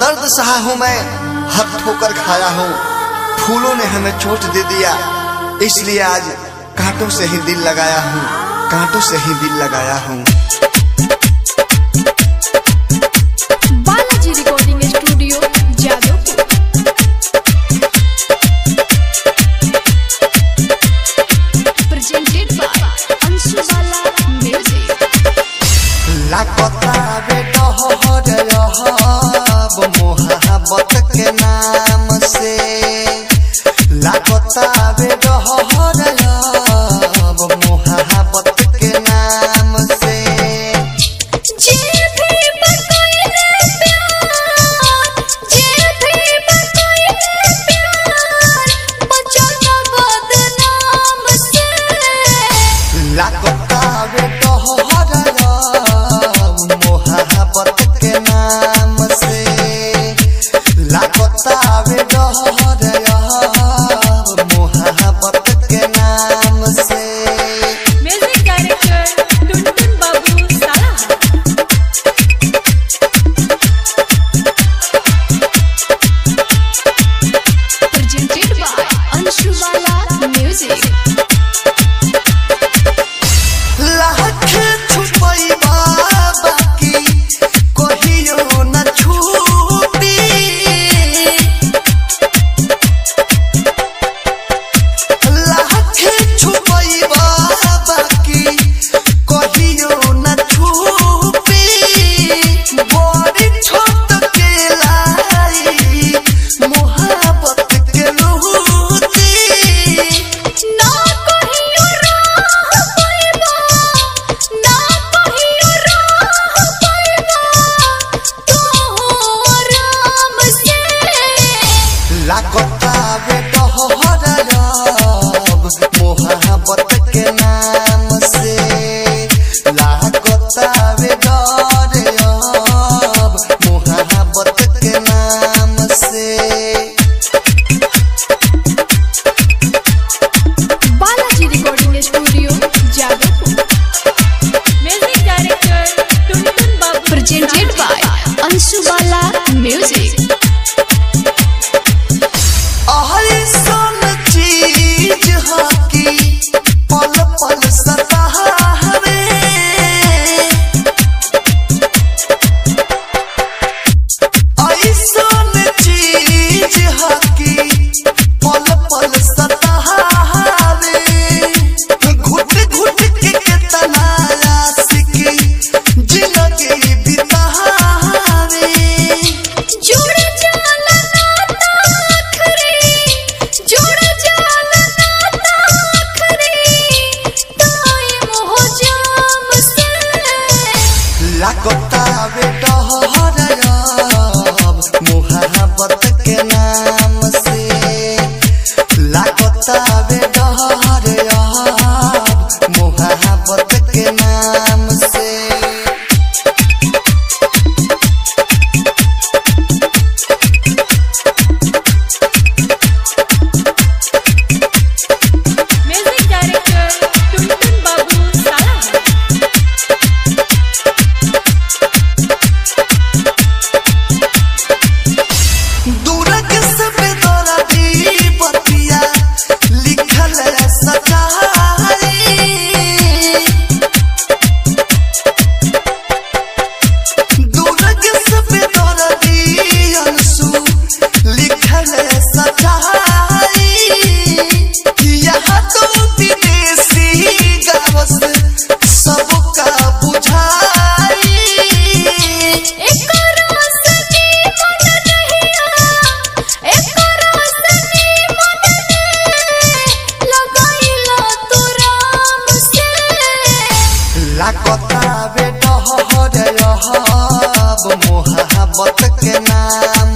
दर्द सहा हूँ मैं, हक ठोकर खाया हूँ। फूलों ने हमें चोट दे दिया, इसलिए आज कांटों से ही दिल लगाया हूँ, कांटों से ही दिल लगाया हूँ। Balaji recording studio Jadavpur. Presented by Anshubala music. लागता बे डहर रहब मोहब्बत के नाम से, लागता बे डहर रहब मोहब्बत के नाम से। लागता बे डहर रहब मोहब्बत के नाम से, लागता बे डहर रहब मोहब्बत के नाम से। म्यूजिक डायरेक्टर टुनटुन बाबू साला। Presented by Anshubala music. लाख छुपैबा बाकी कहियो न छूटी, लाख छुपैबा बाकी कहियो न छूटी। बड़ी छोट के लाई मोहब्बत के लूटी। ना कहियो राह पाइबा, ना कहियो राह पाइबा तो राम से। लागता बे डहर रहब मोहब्बत के नाम से, लागता बे डहर रहब मोहब्बत के नाम से। Balaji recording studio Jadavpur. Music director Tuntun Babu. Presented by Anshubala music. अइसन चीज हकी पल पल सतावे, अइसन चीज हकी पल पल सतावे। घुट घुट के केतना आशिकी जिंदगी बितावे। जुड़ जाला नाता आखरी, जुड़ जाला नाता आखरी टाइम हो जाम से। लागता बे डहर रहब मोहब्बत के नाम से, लागता बे डहर रहब मोहब्बत के नाम से। म्यूजिक डायरेक्टर टुनटुन बाबू साला। दूरक से बेदर्दी बतिया लिखल सजाई। दूरक से बेदर्दी अंशु लिखल सजाई। यहाँ तो विदेशी गावस सबका बुझाई। एकरा सनी मन नहिया, एकरा सनी मन ने लगाइला तो राम से। लागता बे डहर रहब मोहब्बत के नाम